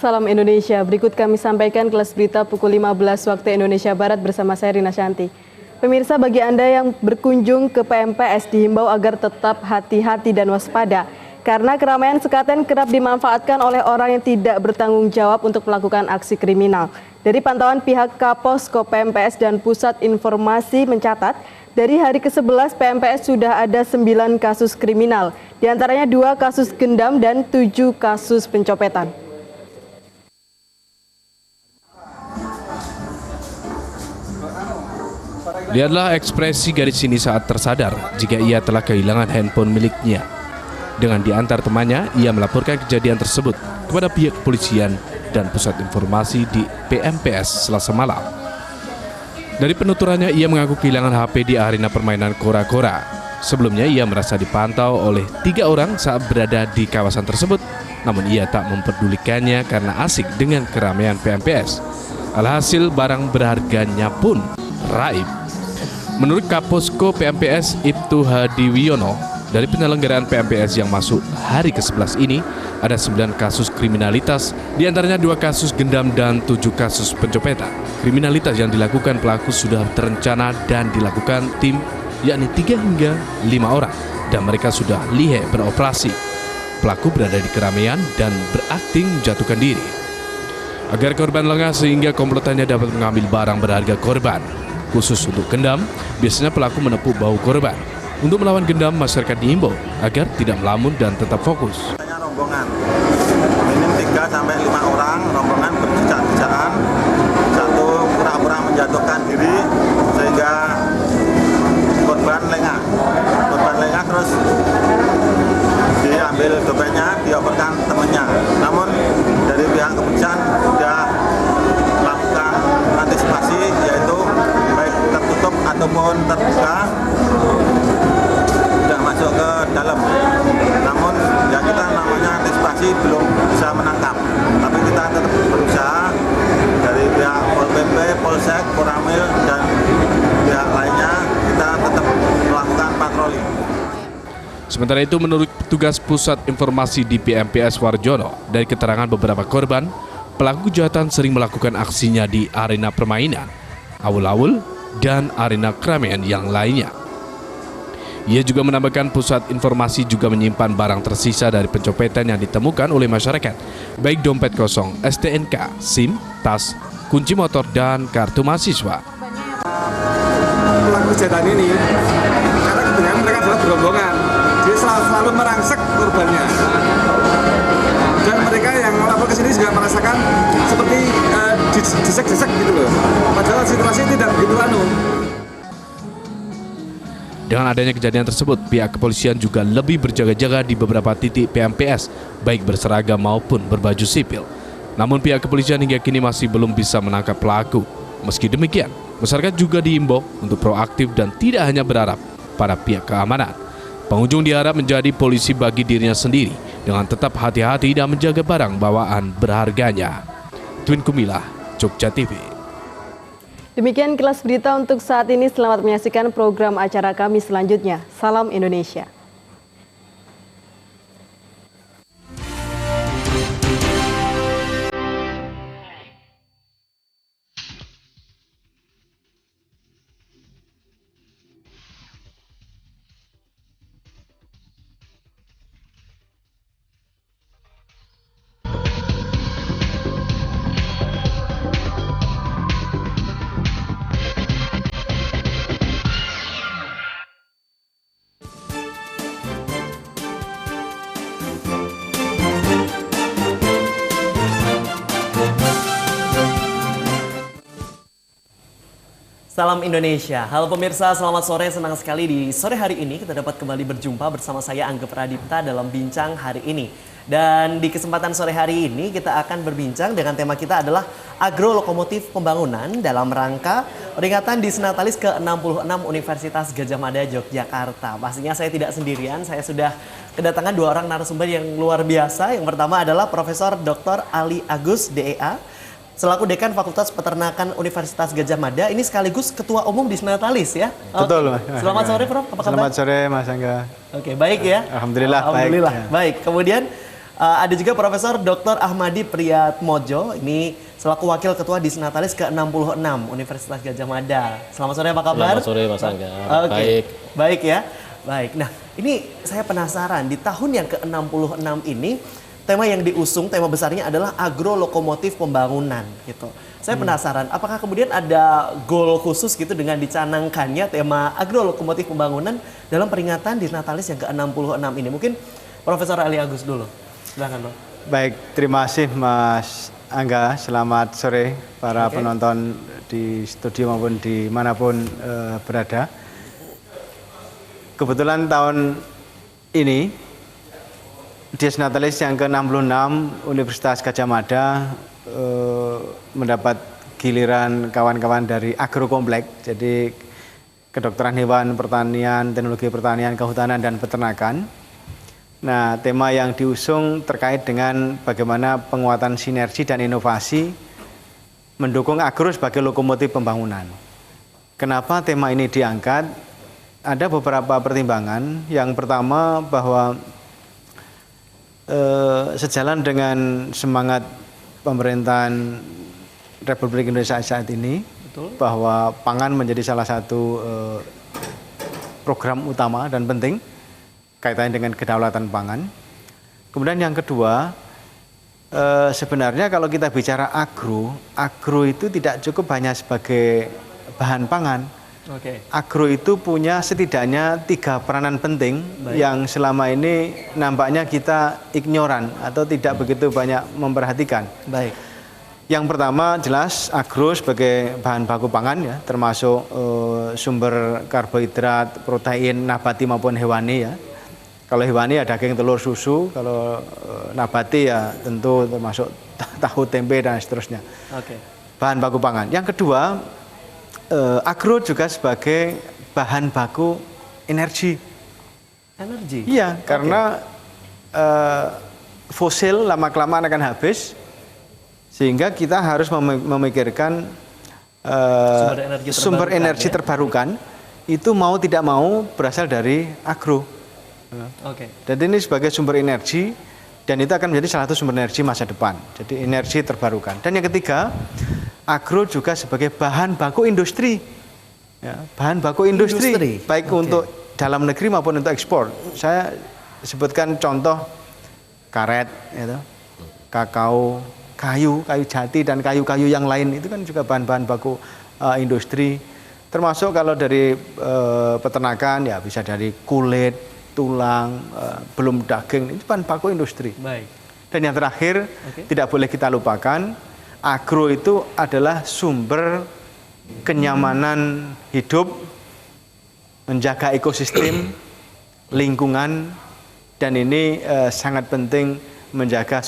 Salam Indonesia, berikut kami sampaikan kelas berita pukul 15 waktu Indonesia Barat bersama saya Rina Shanti. Pemirsa, bagi Anda yang berkunjung ke PMPS dihimbau agar tetap hati-hati dan waspada, karena keramaian sekaten kerap dimanfaatkan oleh orang yang tidak bertanggung jawab untuk melakukan aksi kriminal. Dari pantauan pihak Kaposko PMPS dan Pusat Informasi mencatat, dari hari ke-11 PMPS sudah ada 9 kasus kriminal, diantaranya 2 kasus gendam dan 7 kasus pencopetan. Lihatlah ekspresi gadis ini saat tersadar jika ia telah kehilangan handphone miliknya. Dengan diantar temannya, ia melaporkan kejadian tersebut kepada pihak kepolisian dan pusat informasi di PMPS Selasa malam. Dari penuturannya, ia mengaku kehilangan HP di arena permainan kora-kora. Sebelumnya, ia merasa dipantau oleh 3 orang saat berada di kawasan tersebut, namun ia tak memperdulikannya karena asik dengan keramaian PMPS. Alhasil, barang berharganya pun raib. Menurut Kaposko PMPS Ibtu Hadiwiono, dari penyelenggaraan PMPS yang masuk hari ke-11 ini, ada 9 kasus kriminalitas, diantaranya 2 kasus gendam dan 7 kasus pencopetan. Kriminalitas yang dilakukan pelaku sudah terencana dan dilakukan tim, yakni 3 hingga 5 orang, dan mereka sudah lihai beroperasi. Pelaku berada di keramaian dan berakting menjatuhkan diri. Agar korban lengah sehingga komplotannya dapat mengambil barang berharga korban. Khusus untuk gendam, biasanya pelaku menepuk bahu korban. Untuk melawan gendam, masyarakat diimbau agar tidak melamun dan tetap fokus. Rombongan, minim 3 sampai 5 orang, rombongan berjejak-jejakan, satu pura-pura menjatuhkan diri sehingga korban lengah. Korban lengah terus diambil dompetnya, dioperkan temannya. Namun dari pihak kepolisian sudah melakukan antisipasi, yaitu baik tertutup ataupun terbuka, sudah masuk ke dalam. Namun ya kita namanya antisipasi belum bisa menangkap, tapi kita tetap berusaha dari pihak Pol PP, Polsek, Koramil dan pihak lainnya, kita tetap melakukan patroli. Sementara itu, menurut petugas Pusat Informasi di PMPS Warjono, dari keterangan beberapa korban, pelaku kejahatan sering melakukan aksinya di arena permainan, aul-aul, dan arena keramaian yang lainnya. Ia juga menambahkan pusat informasi juga menyimpan barang tersisa dari pencopetan yang ditemukan oleh masyarakat, baik dompet kosong, STNK, SIM, tas, kunci motor, dan kartu mahasiswa. Pelaku kejahatan ini, karena kebetulan mereka adalah berombongan, dia selalu merangsek korbannya. Dan mereka yang melapor ke sini juga merasakan seperti disek-disek gitu loh. Padahal situasi tidak begitu anu. Dengan adanya kejadian tersebut, pihak kepolisian juga lebih berjaga-jaga di beberapa titik PMPS, baik berseragam maupun berbaju sipil. Namun pihak kepolisian hingga kini masih belum bisa menangkap pelaku. Meski demikian, masyarakat juga diimbau untuk proaktif dan tidak hanya berharap pada pihak keamanan. Pengunjung diharap menjadi polisi bagi dirinya sendiri dengan tetap hati-hati dan menjaga barang bawaan berharganya. Twin Kumilah, Jogja TV. Demikian kelas berita untuk saat ini. Selamat menyaksikan program acara kami selanjutnya. Salam Indonesia. Salam Indonesia. Halo pemirsa, selamat sore. Senang sekali di sore hari ini kita dapat kembali berjumpa bersama saya Angga Pradipta dalam Bincang Hari Ini. Dan di kesempatan sore hari ini kita akan berbincang dengan tema kita adalah Agro Lokomotif Pembangunan dalam rangka peringatan Disnatalis ke-66 Universitas Gadjah Mada Yogyakarta. Pastinya saya tidak sendirian, saya sudah kedatangan 2 orang narasumber yang luar biasa. Yang pertama adalah Profesor Dr. Ali Agus, DEA, selaku Dekan Fakultas Peternakan Universitas Gadjah Mada, ini sekaligus Ketua Umum Disnatalis ya? Betul, Mas. Selamat sore, Prof. Apa kabar? Selamat sore, Mas Angga. Oke, baik ya? Alhamdulillah, Alhamdulillah, baik. baik. Kemudian Ada juga Profesor Dr. Ahmadi Priyatmojo, ini selaku Wakil Ketua Disnatalis ke-66 Universitas Gadjah Mada. Selamat sore, apa kabar? Selamat sore Mas Angga. Oke. Baik. Baik ya. Baik. Nah, ini saya penasaran di tahun yang ke-66 ini tema yang diusung, tema besarnya adalah agro lokomotif pembangunan gitu. Saya penasaran, apakah kemudian ada goal khusus gitu dengan dicanangkannya tema agro lokomotif pembangunan dalam peringatan Disnatalis yang ke-66 ini? Mungkin Profesor Ali Agus dulu. Silakan, Bang. Baik, terima kasih Mas Angga. Selamat sore para penonton di studio maupun dimanapun berada. Kebetulan tahun ini Disnatalis yang ke-66 Universitas Gadjah Mada mendapat giliran kawan-kawan dari agrokomplek, jadi kedokteran hewan, pertanian, teknologi pertanian, kehutanan, dan peternakan. Nah, tema yang diusung terkait dengan bagaimana penguatan sinergi dan inovasi mendukung agro sebagai lokomotif pembangunan. Kenapa tema ini diangkat? Ada beberapa pertimbangan. Yang pertama bahwa sejalan dengan semangat pemerintahan Republik Indonesia saat ini, bahwa pangan menjadi salah satu program utama dan penting kaitannya dengan kedaulatan pangan. Kemudian yang kedua, sebenarnya kalau kita bicara agro itu tidak cukup hanya sebagai bahan pangan. Agro itu punya setidaknya 3 peranan penting yang selama ini nampaknya kita ignoran atau tidak begitu banyak memperhatikan. Baik. Yang pertama jelas agro sebagai bahan baku pangan ya, termasuk sumber karbohidrat, protein nabati maupun hewani ya. Kalau hewani ya daging, telur, susu. Kalau nabati ya tentu termasuk tahu, tempe, dan seterusnya. Bahan baku pangan. Yang kedua, agro juga sebagai bahan baku energi. Energi? Iya, karena fosil lama-kelamaan akan habis. Sehingga kita harus memikirkan sumber energi terbarukan. Itu mau tidak mau berasal dari agro. Dan ini sebagai sumber energi, dan itu akan menjadi salah satu sumber energi masa depan. Jadi energi terbarukan. Dan yang ketiga, agro juga sebagai bahan baku industri. Ya, bahan baku industri. Baik untuk dalam negeri maupun untuk ekspor. Saya sebutkan contoh karet, gitu, kakao, kayu jati, dan kayu-kayu yang lain. Itu kan juga bahan-bahan baku industri. Termasuk kalau dari peternakan ya bisa dari kulit, tulang, belum daging, itu bahan baku industri. Baik. Dan yang terakhir, tidak boleh kita lupakan, agro itu adalah sumber kenyamanan hidup, menjaga ekosistem, lingkungan, dan ini sangat penting menjaga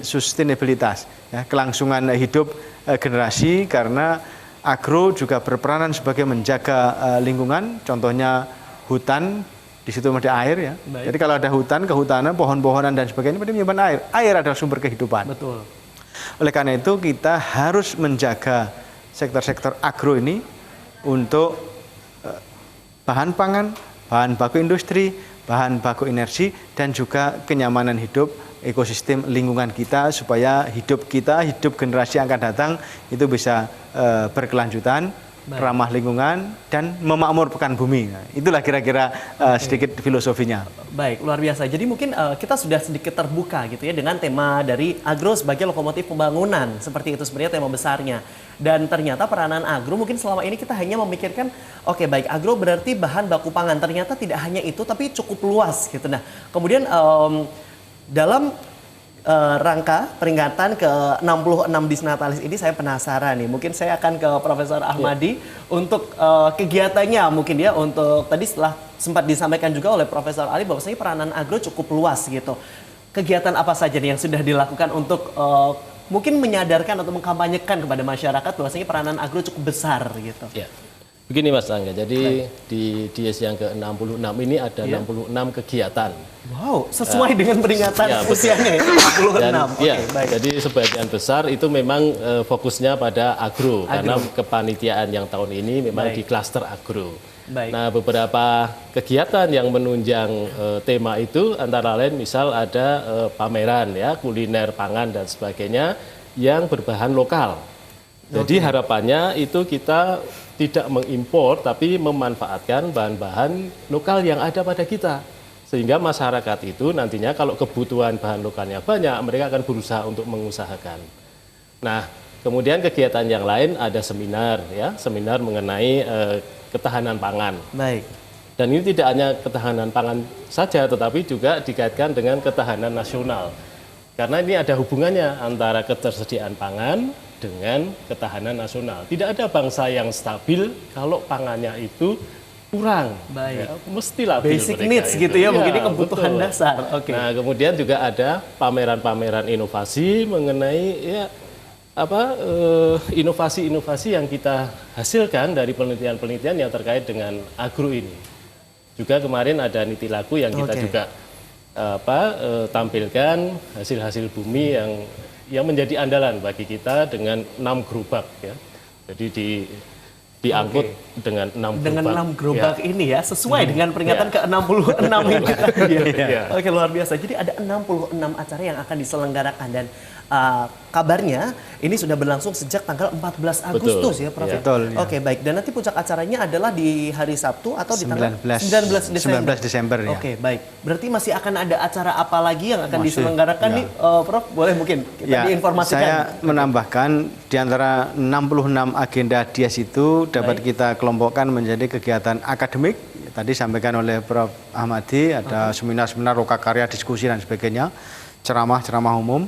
sustainabilitas, ya, kelangsungan hidup generasi, karena agro juga berperanan sebagai menjaga lingkungan, contohnya hutan. Di situ ada air ya. Baik. Jadi kalau ada hutan, kehutanan, pohon-pohonan dan sebagainya, berarti menyimpan air. Air adalah sumber kehidupan. Betul. Oleh karena itu kita harus menjaga sektor-sektor agro ini untuk bahan pangan, bahan baku industri, bahan baku energi, dan juga kenyamanan hidup, ekosistem lingkungan kita, supaya hidup kita, hidup generasi yang akan datang itu bisa berkelanjutan, ramah lingkungan, dan memakmurkan bumi. Nah, itulah kira-kira sedikit filosofinya. Baik, luar biasa. Jadi mungkin kita sudah sedikit terbuka gitu ya dengan tema dari agro sebagai lokomotif pembangunan. Seperti itu sebenarnya tema besarnya. Dan ternyata peranan agro mungkin selama ini kita hanya memikirkan, oke, baik, agro berarti bahan baku pangan. Ternyata tidak hanya itu, tapi cukup luas gitu. Nah, kemudian dalam rangka peringatan ke-66 Disnatalis ini saya penasaran nih. Mungkin saya akan ke Profesor Ahmadi untuk kegiatannya mungkin ya, untuk tadi setelah sempat disampaikan juga oleh Profesor Ali bahwasanya peranan agro cukup luas gitu. Kegiatan apa saja nih yang sudah dilakukan untuk mungkin menyadarkan atau mengkampanyekan kepada masyarakat bahwasanya peranan agro cukup besar gitu. Ya. Begini Mas Angga, jadi di Dies yang ke-66 ini ada 66 kegiatan. Wow, sesuai dengan peringatan Ya, betul. usianya ya, 66. Dan Oke, ya, baik. jadi sebagian besar itu memang fokusnya pada agro, karena kepanitiaan yang tahun ini memang Baik. di klaster agro. Baik. Nah, beberapa kegiatan yang menunjang tema itu antara lain misal ada pameran ya, kuliner, pangan dan sebagainya yang berbahan lokal. Jadi harapannya itu kita tidak mengimpor tapi memanfaatkan bahan-bahan lokal yang ada pada kita. Sehingga masyarakat itu nantinya kalau kebutuhan bahan lokalnya banyak, mereka akan berusaha untuk mengusahakan. Nah, kemudian kegiatan yang lain ada seminar ya, seminar mengenai ketahanan pangan. Baik. Dan ini tidak hanya ketahanan pangan saja, tetapi juga dikaitkan dengan ketahanan nasional. Karena ini ada hubungannya antara ketersediaan pangan dengan ketahanan nasional. Tidak ada bangsa yang stabil kalau pangannya itu kurang. Baik. Ya, mesti labil Basic mereka needs itu. gitu ya, Iya, mungkin ini kebutuhan betul. dasar. Oke. Nah, kemudian juga ada pameran-pameran inovasi mengenai ya inovasi-inovasi yang kita hasilkan dari penelitian-penelitian yang terkait dengan agro ini. Juga kemarin ada niti laku yang kita juga tampilkan hasil-hasil bumi yang menjadi andalan bagi kita dengan 6 gerobak ya. Jadi diangkut dengan 6 gerobak. Dengan 6 gerobak Ya. ini ya, sesuai dengan peringatan ke-66 ini tadi ya. Iya. Oke, luar biasa. Jadi ada 66 acara yang akan diselenggarakan dan kabarnya ini sudah berlangsung sejak tanggal 14 Agustus ya, Prof. Iya. Betul, ya. Oke, baik. Dan nanti puncak acaranya adalah di hari Sabtu atau di tanggal 19 Desember. 19 Desember ya. Oke, baik. Berarti masih akan ada acara apa lagi yang akan Masih, diselenggarakan ya. nih, Prof? Boleh mungkin kita Ya, diinformasikan. saya menambahkan di antara 66 agenda Dies itu dapat kita kelompokkan menjadi kegiatan akademik. Tadi sampaikan oleh Prof. Ahmadi, ada seminar-seminar, loka karya, diskusi dan sebagainya, ceramah-ceramah umum.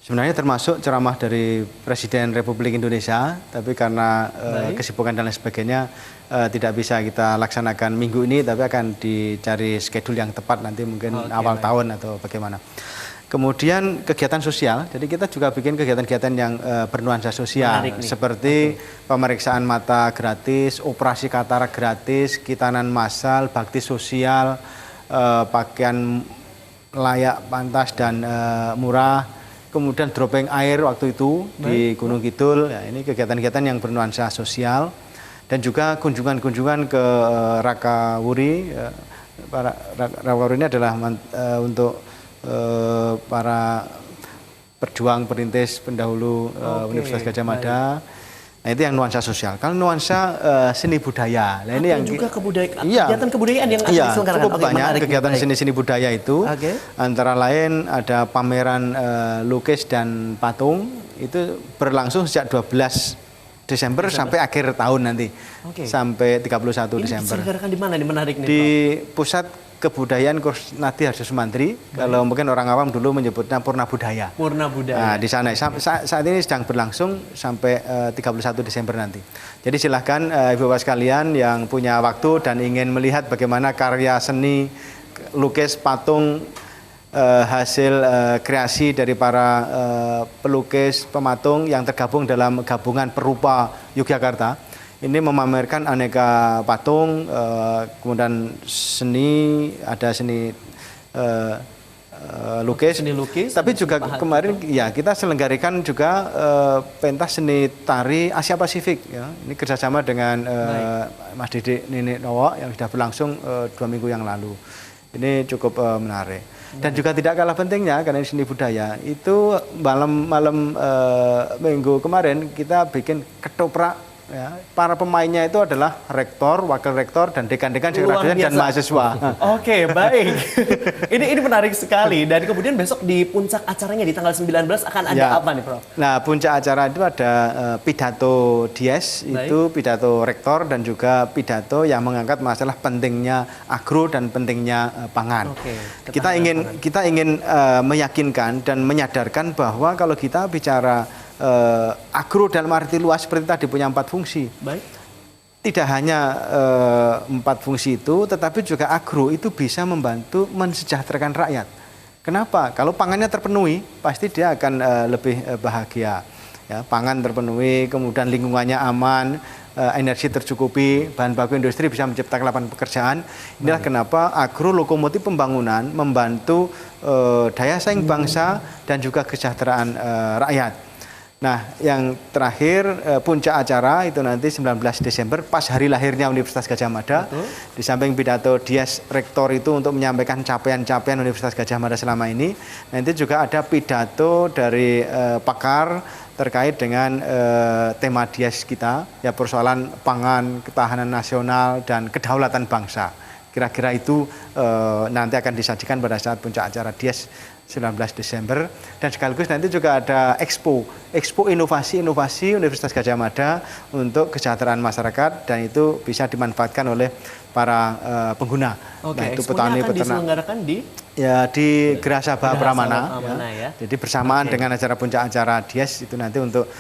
Sebenarnya termasuk ceramah dari Presiden Republik Indonesia, tapi karena kesibukan dan lain sebagainya tidak bisa kita laksanakan minggu ini, tapi akan dicari schedule yang tepat nanti mungkin awal tahun atau bagaimana. Kemudian kegiatan sosial, jadi kita juga bikin kegiatan-kegiatan yang bernuansa sosial, Menarik nih. seperti pemeriksaan mata gratis, operasi katarak gratis, kitanan massal, bakti sosial, pakaian layak, pantas dan murah. Kemudian dropping air waktu itu di Gunung Kidul, ya, ini kegiatan-kegiatan yang bernuansa sosial, dan juga kunjungan-kunjungan ke Rakawuri. Rakawuri ini adalah untuk para perjuang perintis pendahulu Universitas Gadjah Mada. Nah, itu yang nuansa sosial. Kalau nuansa seni budaya, nah ini yang juga iya, kegiatan kebudayaan yang akan iya, diselenggarakan. cukup Oke, banyak menarik, kegiatan baik. seni-seni budaya itu. Oke. Antara lain ada pameran lukis dan patung, itu berlangsung sejak 12 Desember sampai akhir tahun nanti. Oke. Sampai 31 Ini Desember. diselenggarakan di mana? Di menarik nih, Di Pusat Kebudayaan Kusnadi Harjo Sumantri, kalau mungkin orang awam dulu menyebutnya Purna Budaya. Prof? Purna Budaya. Nah, di sana saat ini sedang berlangsung sampai 31 Desember nanti. Jadi silahkan Ibu Bapak sekalian yang punya waktu dan ingin melihat bagaimana karya seni lukis patung hasil kreasi dari para pelukis pematung yang tergabung dalam gabungan Perupa Yogyakarta. Ini memamerkan aneka patung, kemudian seni, ada seni lukis. Seni lukis, Tapi ada juga seni pahat. kemarin ya kita selenggarakan juga pentas seni tari Asia Pasifik. Ya. Ini kerjasama dengan Mas Didik Nini Nowo yang sudah berlangsung 2 minggu yang lalu. Ini cukup menarik. Dan juga tidak kalah pentingnya karena ini seni budaya itu malam minggu kemarin kita bikin ketoprak. Ya, para pemainnya itu adalah rektor, wakil rektor, dan dekan-dekan Luar dan biasa. mahasiswa. Oke, baik. ini menarik sekali. Dan kemudian besok di puncak acaranya di tanggal 19 akan ada Ya. apa nih, Prof? Nah, puncak acara itu ada pidato Dies, Baik. itu pidato rektor dan juga pidato yang mengangkat masalah pentingnya agro dan pentingnya pangan. Oke, Kita ingin meyakinkan dan menyadarkan bahwa kalau kita bicara agro dalam arti luas seperti tadi punya 4 fungsi. Baik. Tidak hanya 4 fungsi itu, tetapi juga agro itu bisa membantu mensejahterakan rakyat. Kenapa? Kalau pangannya terpenuhi, pasti dia akan lebih bahagia. Ya, pangan terpenuhi, kemudian lingkungannya aman, energi tercukupi, bahan baku industri bisa menciptakan lapangan pekerjaan. Inilah kenapa agro lokomotif pembangunan membantu daya saing bangsa dan juga kesejahteraan rakyat. Nah, yang terakhir puncak acara itu nanti 19 Desember pas hari lahirnya Universitas Gadjah Mada. Di samping pidato Dies Rektor itu untuk menyampaikan capaian-capaian Universitas Gadjah Mada selama ini, nanti juga ada pidato dari pakar terkait dengan tema Dies kita, ya persoalan pangan, ketahanan nasional dan kedaulatan bangsa. Kira-kira itu nanti akan disajikan pada saat puncak acara Dies 19 Desember, dan sekaligus nanti juga ada expo inovasi Universitas Gadjah Mada untuk kesejahteraan masyarakat, dan itu bisa dimanfaatkan oleh para pengguna. Nah, itu petani, peternak. Diselenggarakan di Geraha Sabha Pramana. Ya. Jadi bersamaan dengan acara puncak acara Dies itu nanti untuk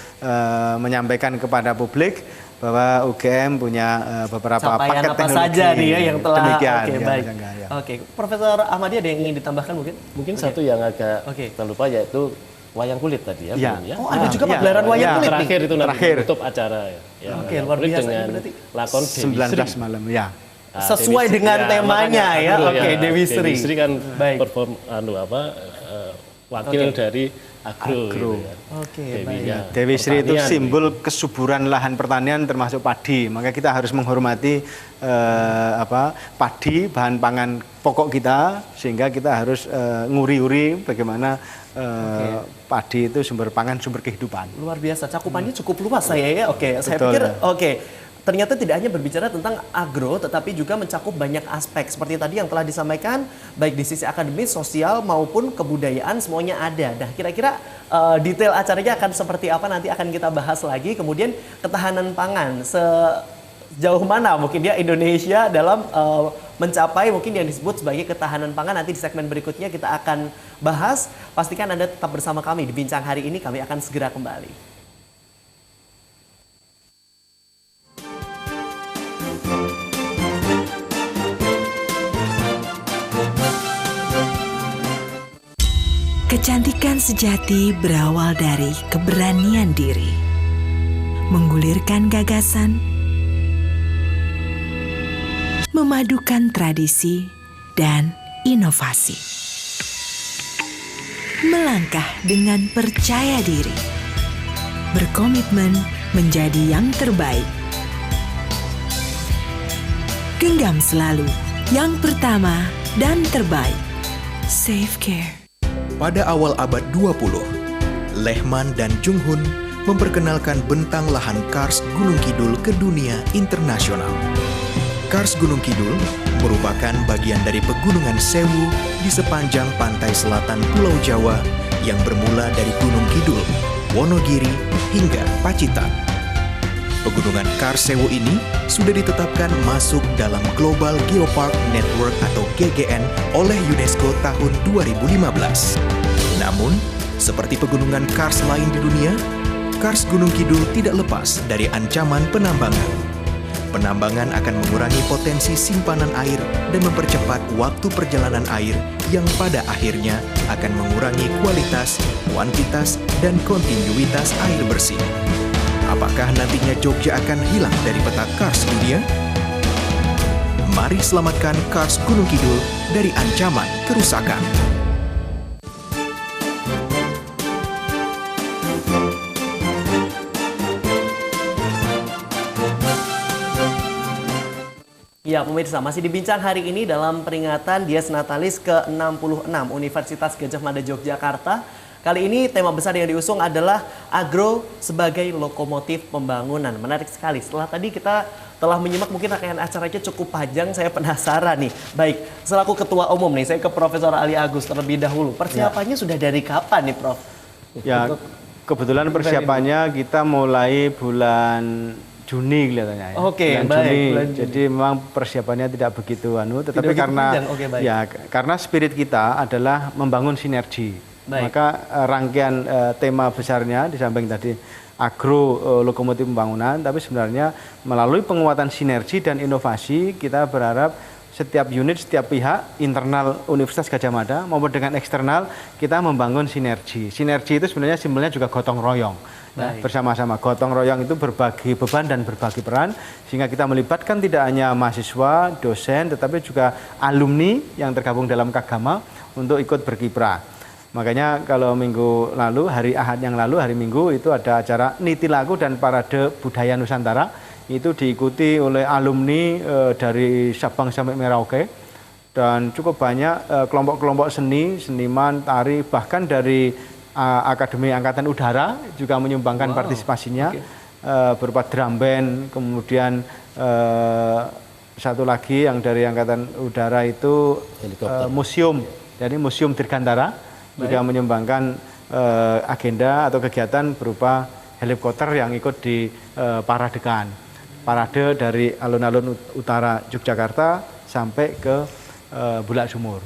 menyampaikan kepada publik bahwa UGM punya beberapa capaian paket apa teknologi saja nih ya yang telah demikian, oke, ya, baik. ya. Oke, Profesor Ahmadi ada yang ingin ditambahkan mungkin? Mungkin satu yang agak terlupa yaitu wayang kulit tadi ya. Ya. Belum, ya. Oh, ada juga pagelaran wayang kulit nih. Terakhir itu nanti Terakhir. tutup acara ya. Oke, luar biasa dengan ini berarti. lakon Dewi Sri. 19 malam ya. Sesuai Dewi Sri, dengan temanya makanya, ya. Oke, ya, Dewi Sri. Dewi Sri kan Baik. perform wakil dari agro. Gitu kan. Oke, Dewinya Dewi Sri itu pertanian, simbol kesuburan lahan pertanian termasuk padi. Maka kita harus menghormati padi, bahan pangan pokok kita, sehingga kita harus nguri-uri bagaimana padi itu sumber pangan, sumber kehidupan. Luar biasa, cakupannya cukup luas saya ya. Oke, saya Betul, pikir ya. ternyata tidak hanya berbicara tentang agro, tetapi juga mencakup banyak aspek. Seperti tadi yang telah disampaikan, baik di sisi akademis, sosial, maupun kebudayaan, semuanya ada. Nah, kira-kira detail acaranya akan seperti apa nanti akan kita bahas lagi. Kemudian ketahanan pangan, sejauh mana mungkin ya Indonesia dalam mencapai mungkin yang disebut sebagai ketahanan pangan. Nanti di segmen berikutnya kita akan bahas. Pastikan Anda tetap bersama kami di Bincang hari ini, kami akan segera kembali. Kecantikan sejati berawal dari keberanian diri, menggulirkan gagasan, memadukan tradisi dan inovasi, melangkah dengan percaya diri, berkomitmen menjadi yang terbaik, genggam selalu yang pertama dan terbaik, Safecare. Pada awal abad 20, Lehman dan Junghun memperkenalkan bentang lahan kars Gunung Kidul ke dunia internasional. Kars Gunung Kidul merupakan bagian dari Pegunungan Sewu di sepanjang pantai selatan Pulau Jawa yang bermula dari Gunung Kidul, Wonogiri, hingga Pacitan. Pegunungan Kars Sewu ini sudah ditetapkan masuk dalam Global Geopark Network atau GGN oleh UNESCO tahun 2015. Namun, seperti pegunungan Kars lain di dunia, Kars Gunung Kidul tidak lepas dari ancaman penambangan. Penambangan akan mengurangi potensi simpanan air dan mempercepat waktu perjalanan air yang pada akhirnya akan mengurangi kualitas, kuantitas, dan kontinuitas air bersih. Apakah nantinya Jogja akan hilang dari peta Kars dunia? Mari selamatkan Kars Gunung Kidul dari ancaman kerusakan. Ya pemirsa, masih dibincang hari ini dalam peringatan Dies Natalis ke-66 Universitas Gadjah Mada Yogyakarta. Kali ini tema besar yang diusung adalah agro sebagai lokomotif pembangunan. Menarik sekali. Setelah tadi kita telah menyimak mungkin rangkaian acaranya cukup panjang, saya penasaran nih. Baik, selaku Ketua Umum nih, saya ke Profesor Ali Agus terlebih dahulu. Persiapannya sudah dari kapan nih Prof? Ya, kebetulan persiapannya kita mulai bulan Juni kelihatannya ya. Oke, bulan baik, Juni. bulan Juni. Jadi memang persiapannya tidak begitu tetapi begitu karena panjang. Oke, baik. ya karena spirit kita adalah membangun sinergi. Baik. Maka rangkaian tema besarnya di samping tadi agro lokomotif pembangunan, tapi sebenarnya melalui penguatan sinergi dan inovasi kita berharap setiap unit, setiap pihak, internal Universitas Gadjah Mada maupun dengan eksternal, kita membangun sinergi. Sinergi itu sebenarnya simbolnya juga gotong royong. Ya, bersama-sama, gotong royong itu berbagi beban dan berbagi peran, sehingga kita melibatkan tidak hanya mahasiswa, dosen, tetapi juga alumni yang tergabung dalam Kagama untuk ikut berkiprah. Makanya kalau minggu lalu, hari Ahad yang lalu, hari Minggu itu ada acara Niti Laku dan Parade Budaya Nusantara. Itu diikuti oleh alumni dari Sabang sampai Merauke dan cukup banyak kelompok-kelompok seni, seniman, tari, bahkan dari Akademi Angkatan Udara juga menyumbangkan partisipasinya berupa drum band, kemudian satu lagi yang dari Angkatan Udara itu museum, jadi Museum Dirgantara juga menyumbangkan agenda atau kegiatan berupa helikopter yang ikut di paradekan. Parade dari alun-alun utara Yogyakarta sampai ke Bulak Sumur.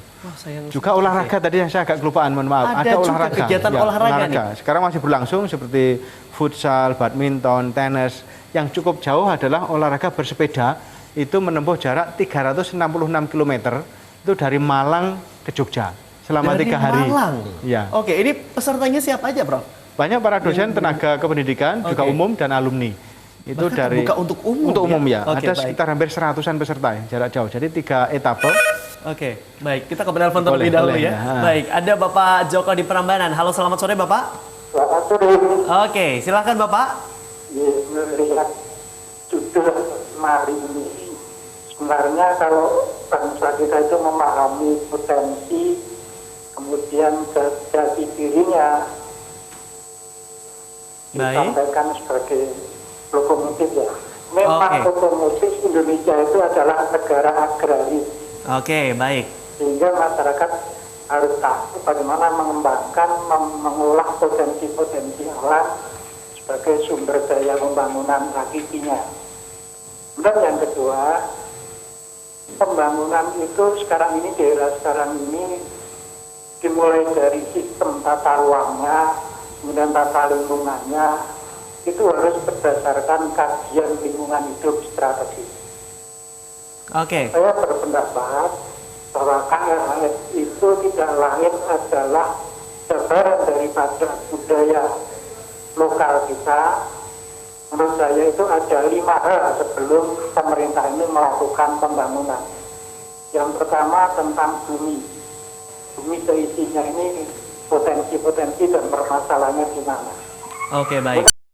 Juga olahraga tadi yang saya agak kelupaan, mohon maaf. Ada juga olahraga. kegiatan olahraga nih. Sekarang masih berlangsung seperti futsal, badminton, tenis. Yang cukup jauh adalah olahraga bersepeda. Itu menempuh jarak 366 km itu dari Malang ke Jogja selama 3 hari. Malang. Ya. Oke, ini pesertanya siapa aja, Prof? Banyak para dosen, tenaga kependidikan, juga umum dan alumni. Itu bahkan dari terbuka untuk umum. Untuk umum ya. Oke, ada baik. sekitar hampir 100-an peserta ya, jarak jauh. Jadi 3 etape. Oke, baik. Kita ke penelpon terlebih dahulu ya. Baik, ada Bapak Joko di Prambanan. Halo, selamat sore Bapak. Selamat sore. Oke, silakan Bapak. Melihat judul mari ini, sebenarnya kalau bangsa kita itu memahami potensi, kemudian jati dirinya, disampaikan sebagai lokomotif ya. Memang otomotif Indonesia itu adalah negara agraris. Oke, baik. Sehingga masyarakat harus tahu bagaimana mengembangkan, mengolah potensi-potensi alam sebagai sumber daya pembangunan hakikinya. Dan yang kedua, pembangunan itu sekarang ini, daerah sekarang ini dimulai dari sistem tata ruangnya, kemudian tata lingkungannya, itu harus berdasarkan kajian lingkungan hidup strategis. Oke. Saya berpendapat bahwa KLHS itu tidak lain adalah sebaran daripada budaya lokal kita. Menurut saya itu ada 5 hal sebelum pemerintah ini melakukan pembangunan. Yang pertama tentang bumi. Bumi seisinya ini potensi-potensi dan permasalahannya di mana. Oke, baik.